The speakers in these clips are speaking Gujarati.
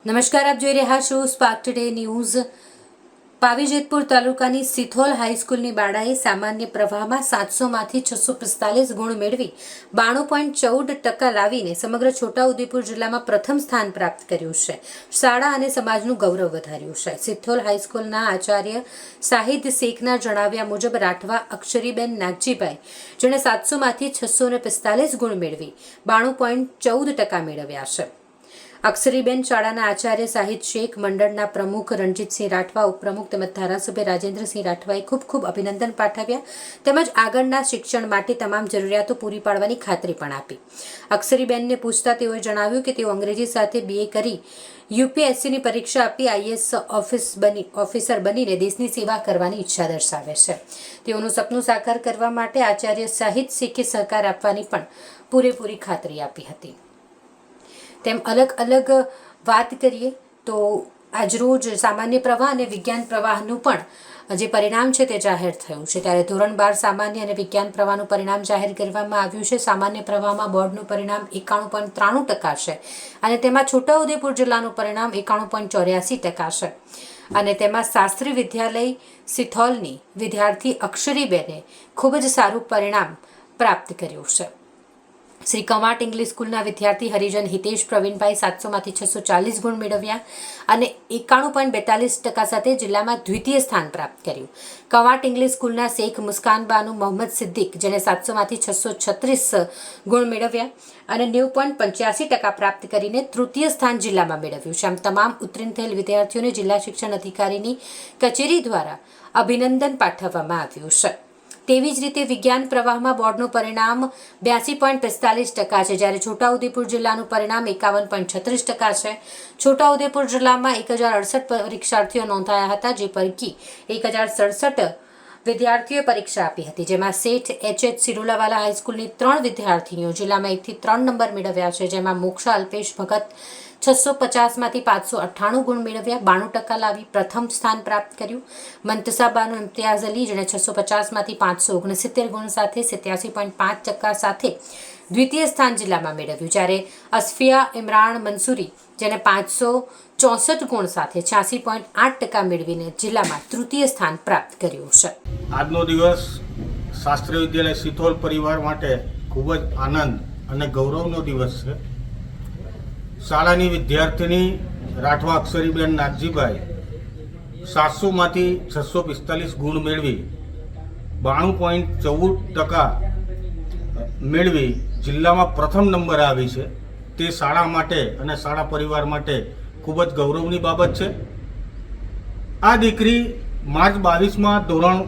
નમસ્કાર, આપ જોઈ રહ્યા છો સ્પાર્ક ટુડે ન્યૂઝ। પાવીજેતપુર તાલુકાની સિથોલ હાઈસ્કૂલની બાળાએ સામાન્ય પ્રવાહમાં 700માંથી 645 ગુણ મેળવી 92.14% લાવીને સમગ્ર છોટાઉદેપુર જિલ્લામાં પ્રથમ સ્થાન પ્રાપ્ત કર્યું છે। શાળા અને સમાજનું ગૌરવ વધાર્યું છે। સિથોલ હાઈસ્કૂલના આચાર્ય શાહિદ શેખના જણાવ્યા મુજબ રાઠવા અક્ષરીબેન નાગજીભાઈ, જેણે 700માંથી 645 ગુણ મેળવી 92.14% મેળવ્યા છે। અક્ષરીબેન શાળાના આચાર્ય શાહિદ શેખ, મંડળના પ્રમુખ રણજીતસિંહ રાઠવા, ઉપપ્રમુખ તેમજ ધારાસભ્ય રાજેન્દ્રસિંહ રાઠવાએ ખૂબ અભિનંદન પાઠવ્યા તેમજ આગળના શિક્ષણ માટે તમામ જરૂરિયાતો પૂરી પાડવાની ખાતરી પણ આપી। અક્ષરીબેનને પૂછતા તેઓએ જણાવ્યું કે તેઓ અંગ્રેજી સાથે BA કરી UPSCની પરીક્ષા આપી IAS ઓફિસર બનીને દેશની સેવા કરવાની ઈચ્છા દર્શાવે છે। તેઓનું સપનું સાકાર કરવા માટે આચાર્ય શાહિદ શેખે સહકાર આપવાની પણ પૂરેપૂરી ખાતરી આપી હતી। તેમ અલગ અલગ વાત કરીએ તો આજરોજ સામાન્ય પ્રવાહ અને વિજ્ઞાન પ્રવાહનું પણ જે પરિણામ છે તે જાહેર થયું છે। ત્યારે ધોરણ 12 સામાન્ય અને વિજ્ઞાન પ્રવાહનું પરિણામ જાહેર કરવામાં આવ્યું છે। સામાન્ય પ્રવાહમાં બોર્ડનું પરિણામ 91.93% છે અને તેમાં છોટાઉદેપુર જિલ્લાનું પરિણામ 91.84% છે અને તેમાં શાસ્ત્રી વિદ્યાલય સિથોલની વિદ્યાર્થી અક્ષરીબેને ખૂબ જ સારું પરિણામ પ્રાપ્ત કર્યું છે। શ્રી કવાંટ ઇંગ્લિશ સ્કૂલના વિદ્યાર્થી હરિજન હિતેશ પ્રવીણભાઈ 700માંથી 640 ગુણ મેળવ્યા અને 91.42% સાથે જિલ્લામાં દ્વિતીય સ્થાન પ્રાપ્ત કર્યું। કવાંટ ઇંગ્લિશ સ્કૂલના શેખ મુસ્કાનબાનુ મોહમ્મદ સિદ્દીક, જેણે 700માંથી 636 ગુણ મેળવ્યા અને 90.85% પ્રાપ્ત કરીને તૃતીય સ્થાન જિલ્લામાં મેળવ્યું છે। આમ તમામ ઉત્તીર્ણ થયેલ વિદ્યાર્થીઓને જિલ્લા શિક્ષણ અધિકારીની કચેરી દ્વારા અભિનંદન પાઠવવામાં આવ્યું છે। તેવી જ રીતે વિજ્ઞાન પ્રવાહમાં બોર્ડનું પરિણામ 82.45% છે, જ્યારે છોટાઉદેપુર જિલ્લાનું પરિણામ 51.36% છે। છોટાઉદેપુર જિલ્લામાં 1068 પરીક્ષાર્થીઓ નોંધાયા હતા, જે પૈકી 1067 વિદ્યાર્થીઓએ પરીક્ષા આપી હતી, જેમાં શેઠ HH સિરોલાવાલા હાઈસ્કૂલની 3 વિદ્યાર્થીનીઓ જિલ્લામાં 1 થી 3 નંબર મેળવ્યા છે, જેમાં મોક્ષા અલ્પેશ ભગત 650માંથી 598 ગુણ મેળવ્યા 92% લાવી પ્રથમ સ્થાન પ્રાપ્ત કર્યું। મંતસા બાનુ ઇમ્તિયાઝ અલી, જેણે 650માંથી 569 ગુણ સાથે 87.5% સાથે દ્વિતીય સ્થાન જિલ્લામાં મેળવ્યું, જ્યારે અસ્ફિયા ઇમરાન મંસૂરી, જેને 564 ગુણ સાથે 86.8% મેળવીને જિલ્લામાં તૃતીય સ્થાન પ્રાપ્ત કર્યું છે। આજનો દિવસ શાસ્ત્રી વિદ્યાલય સિથોલ પરિવાર માટે ખૂબ જ આનંદ અને ગૌરવનો દિવસ છે। શાળાની વિદ્યાર્થીની રાઠવા અક્ષરીબેન નાગજીભાઈ 700માંથી 645 ગુણ મેળવી 92.14% મેળવી જિલ્લામાં પ્રથમ નંબર આવી છે। તે શાળા માટે અને શાળા પરિવાર માટે ખૂબ જ ગૌરવની બાબત છે। આ દીકરી માર્ચ 22માં ધોરણ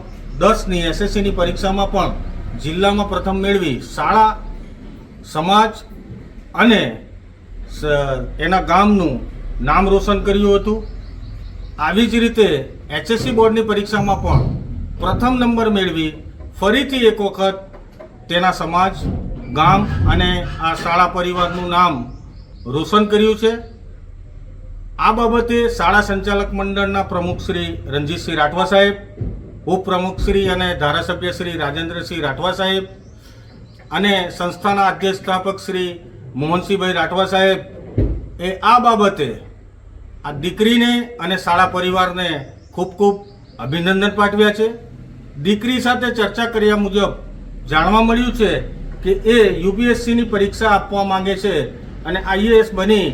10ની SSCની પરીક્ષામાં પણ જિલ્લામાં પ્રથમ મેળવી શાળા, સમાજ અને એના ગામનું નામ રોશન કર્યું હતું। આવી જ રીતે HSC બોર્ડની પરીક્ષામાં પણ પ્રથમ નંબર મેળવી ફરીથી એક વખત તેના સમાજ, ગામ અને આ શાળા પરિવારનું નામ રોશન કર્યું છે। આ બાબતે શાળા સંચાલક મંડળના પ્રમુખ શ્રી રણજીતસિંહ રાઠવા સાહેબ, ઉપપ્રમુખ શ્રી અને ધારાસભ્ય શ્રી રાજેન્દ્રસિંહ રાઠવા સાહેબ અને સંસ્થાના અધ્યક્ષ સ્થાપક શ્રી મોહનસિંહભાઈ રાઠવા સાહેબ એ આ બાબતે આ દીકરીને અને શાળા પરિવારને ખૂબ અભિનંદન પાઠવ્યા છે। દીકરી સાથે ચર્ચા કર્યા મુજબ જાણવા મળ્યું છે કે એ UPSCની પરીક્ષા આપવા માંગે છે અને IAS બની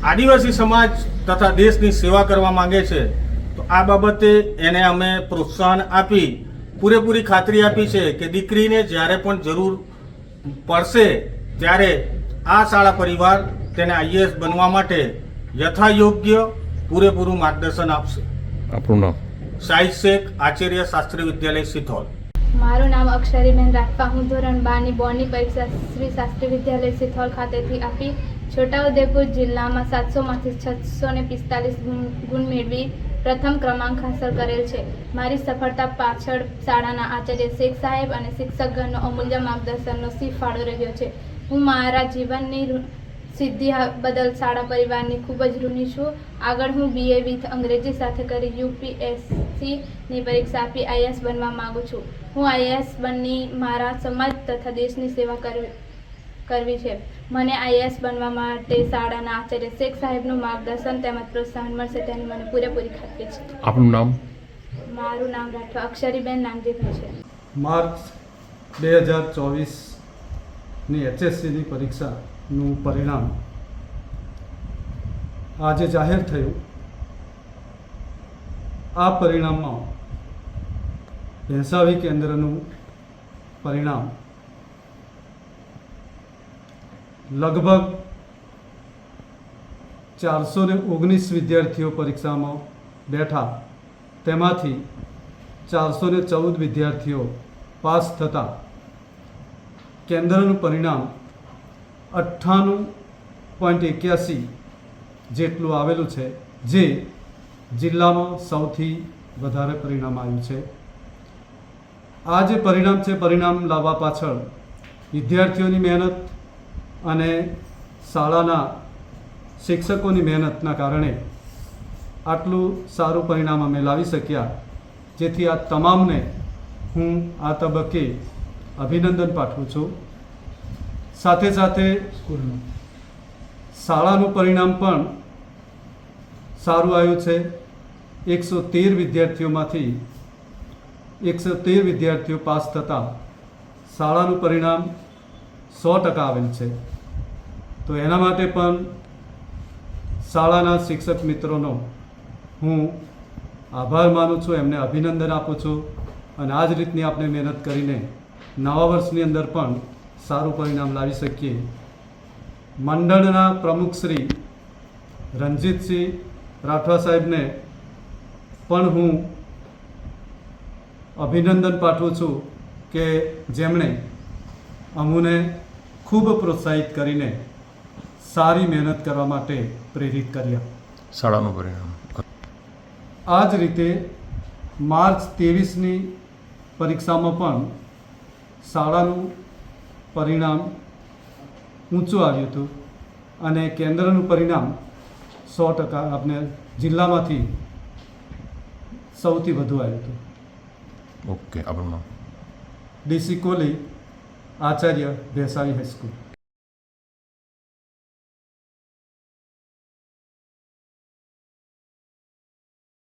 આદિવાસી સમાજ તથા દેશની સેવા કરવા માંગે છે। તો આ બાબતે એને અમે પ્રોત્સાહન આપી પૂરેપૂરી ખાતરી આપી છે કે દીકરીને જ્યારે પણ જરૂર પડશે ત્યારે આ શાળા પરિવાર તેને IAS બનવા માટે યથાયોગ્ય પૂરેપૂરું માર્ગદર્શન આપશે। આપણું નામ? શાહિદ શેખ, આચાર્ય શાસ્ત્રી વિદ્યાલય સિથોલ। મારું નામ અક્ષરીબેન રાઠવા। હું ધોરણ 12ની બોર્ડની પરીક્ષા શ્રી શાસ્ત્રી વિદ્યાલય સિથોલ ખાતેથી આપી છોટાઉદેપુર જિલ્લામાં 700માંથી 645 ગુણ મેળવી પ્રથમ ક્રમાંક હાંસલ કરેલ છે। મારી સફળતા પાછળ શાળાના આચાર્ય શેખ સાહેબ અને શિક્ષકગણનો અમૂલ્ય માર્ગદર્શનનો ફાળો રહ્યો છે। હું મારા જીવનની સિદ્ધિ બદલ શાળા પરિવારની ખૂબ જ ઋણી છું। આગળ હું BA વિથ અંગ્રેજી સાથે કરી UPSCની પરીક્ષા આપી IAS બનવા માગું છું। હું IAS બની મારા સમાજ તથા દેશની સેવા કરવી છે. મને આઈએએસ બનવા માટે શાળાના આચાર્ય શેખ સાહેબનું માર્ગદર્શન તેમજ પ્રોત્સાહન મળશે તેની મને પૂરેપૂરી ખાતરી છે. આપનું નામ? મારું નામ રાઠવા અક્ષરીબેન નામજીભાઈ છે. માર્ચ 2024ની HSCની પરીક્ષાનું પરિણામ આજે જાહેર થયું. આ પરિણામમાં ભેંસાવી કેન્દ્રનું પરિણામ લગભગ 419 વિદ્યાર્થીઓ પરીક્ષામાં બેઠા, તેમાંથી 414 વિદ્યાર્થીઓ પાસ થતા કેન્દ્રનું પરિણામ 98.81 જેટલું આવેલું છે, જે જિલ્લામાં સૌથી વધારે પરિણામ આવ્યું છે. આ જે પરિણામ છે, પરિણામ લાવવા પાછળ વિદ્યાર્થીઓની મહેનત અને શાળાના શિક્ષકોની મહેનતના કારણે આટલું સારું પરિણામ અમે લાવી શક્યા, જેથી આ તમામને હું આ તબક્કે અભિનંદન પાઠવું છું. સાથે સાથે શાળાનું પરિણામ પણ સારું આવ્યું છે. 113 વિદ્યાર્થીઓમાંથી 113 વિદ્યાર્થીઓ પાસ થતાં શાળાનું પરિણામ 100% આવેલ છે. તો એના માટે પણ શાળાના શિક્ષક મિત્રોનો હું આભાર માનું છું, એમને અભિનંદન આપું છું. અને આ જ રીતની આપણે મહેનત કરીને નવા વર્ષની અંદર પણ સારું પરિણામ લાવી શકીએ. મંડળના પ્રમુખ શ્રી રણજીતસિંહ રાઠવા સાહેબને પણ હું અભિનંદન પાઠવું છું કે જેમણે અમને ખૂબ પ્રોત્સાહિત કરીને સારી મહેનત કરવા માટે પ્રેરિત કર્યા. શાળાનું પરિણામ? આ જ રીતે માર્ચ 23ની પરીક્ષામાં પણ શાળાનું પરિણામ ઊંચું આવ્યું હતું અને કેન્દ્રનું પરિણામ 100% આપણે જિલ્લામાંથી સૌથી વધુ આવ્યું હતું. ઓકે, આપનું નામ? DC Kohli, Acharya ભેંસાવી high school.